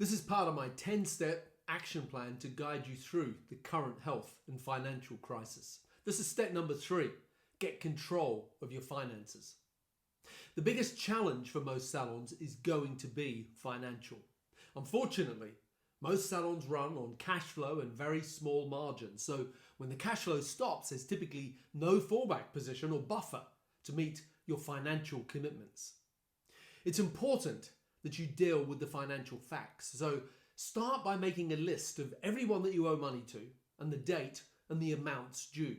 This is part of my 10-step action plan to guide you through the current health and financial crisis. This is step number 3, get control of your finances. The biggest challenge for most salons is going to be financial. Unfortunately, most salons run on cash flow and very small margins, so when the cash flow stops, there's typically no fallback position or buffer to meet your financial commitments. It's important that you deal with the financial facts, so start by making a list of everyone that you owe money to and the date and the amounts due.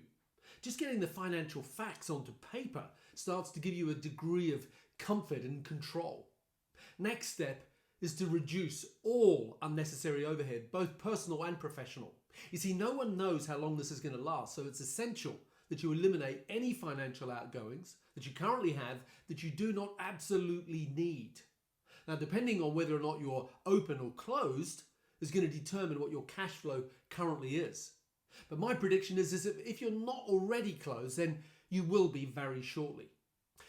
Just getting the financial facts onto paper starts to give you a degree of comfort and control. Next step is to reduce all unnecessary overhead, both personal and professional. You see, no one knows how long this is going to last, so it's essential that you eliminate any financial outgoings that you currently have that you do not absolutely need. Now, depending on whether or not you're open or closed is going to determine what your cash flow currently is. But my prediction is that if you're not already closed, then you will be very shortly.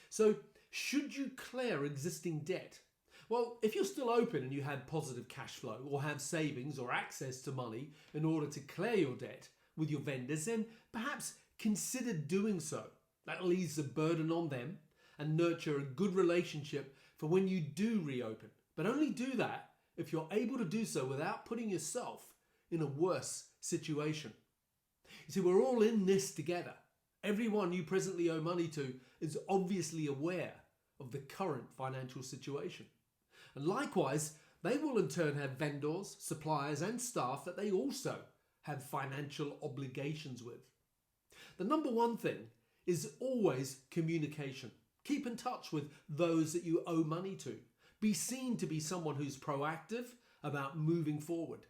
So, should you clear existing debt? Well, if you're still open and you have positive cash flow or have savings or access to money in order to clear your debt with your vendors, then perhaps consider doing so. That leaves the burden on them and nurture a good relationship for when you do reopen. But only do that if you're able to do so without putting yourself in a worse situation. You see, we're all in this together. Everyone you presently owe money to is obviously aware of the current financial situation. And likewise, they will in turn have vendors, suppliers and staff that they also have financial obligations with. The number one thing is always communication. Keep in touch with those that you owe money to. Be seen to be someone who's proactive about moving forward.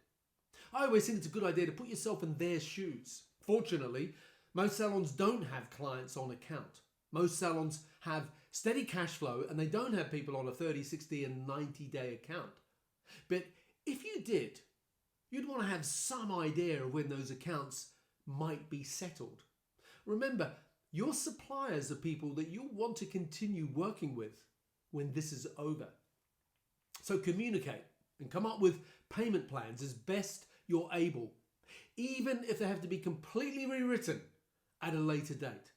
I always think it's a good idea to put yourself in their shoes. Fortunately, most salons don't have clients on account. Most salons have steady cash flow and they don't have people on a 30, 60 and 90-day account. But if you did, you'd want to have some idea of when those accounts might be settled. Remember, your suppliers are people that you'll want to continue working with when this is over. So communicate and come up with payment plans as best you're able, even if they have to be completely rewritten at a later date.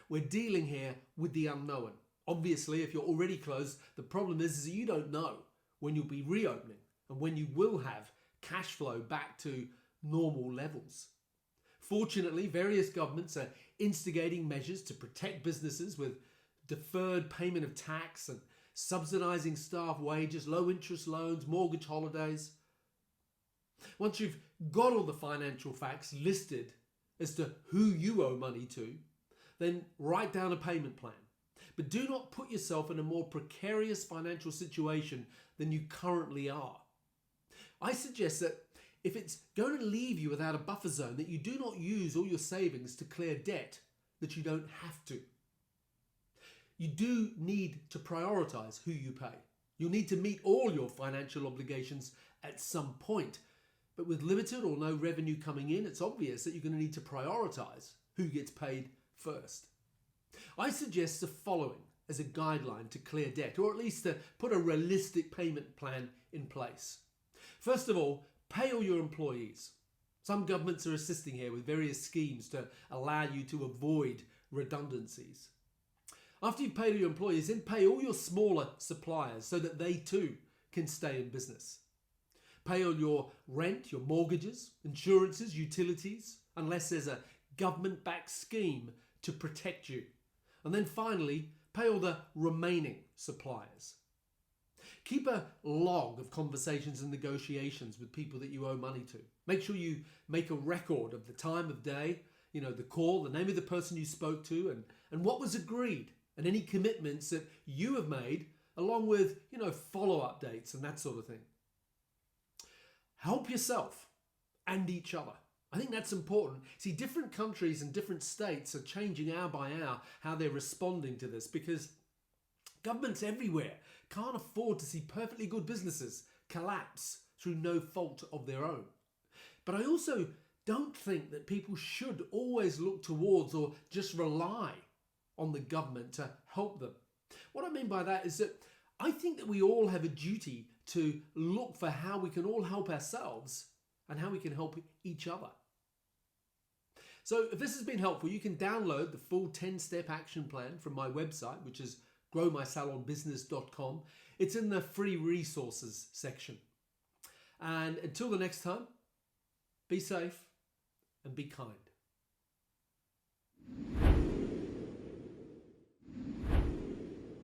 We're dealing here with the unknown. Obviously, if you're already closed, the problem is that you don't know when you'll be reopening and when you will have cash flow back to normal levels. Fortunately, various governments are instigating measures to protect businesses with deferred payment of tax and subsidising staff wages, low interest loans, mortgage holidays. Once you've got all the financial facts listed as to who you owe money to, then write down a payment plan. But do not put yourself in a more precarious financial situation than you currently are. I suggest that if it's going to leave you without a buffer zone, that you do not use all your savings to clear debt that you don't have to. You do need to prioritise who you pay. You'll need to meet all your financial obligations at some point. But with limited or no revenue coming in, it's obvious that you're going to need to prioritise who gets paid first. I suggest the following as a guideline to clear debt, or at least to put a realistic payment plan in place. First of all, pay all your employees. Some governments are assisting here with various schemes to allow you to avoid redundancies. After you've paid all your employees, then pay all your smaller suppliers so that they too can stay in business. Pay all your rent, your mortgages, insurances, utilities, unless there's a government-backed scheme to protect you. And then finally, pay all the remaining suppliers. Keep a log of conversations and negotiations with people that you owe money to. Make sure you make a record of the time of day, the call, the name of the person you spoke to, and what was agreed, and any commitments that you have made, along with, follow-up dates and that sort of thing. Help yourself and each other. I think that's important. See, different countries and different states are changing hour by hour how they're responding to this, because governments everywhere can't afford to see perfectly good businesses collapse through no fault of their own. But I also don't think that people should always look towards or just rely on the government to help them. What I mean by that is that I think that we all have a duty to look for how we can all help ourselves and how we can help each other. So if this has been helpful, you can download the full 10-step action plan from my website, which is growmysalonbusiness.com. It's in the free resources section. And until the next time, be safe and be kind.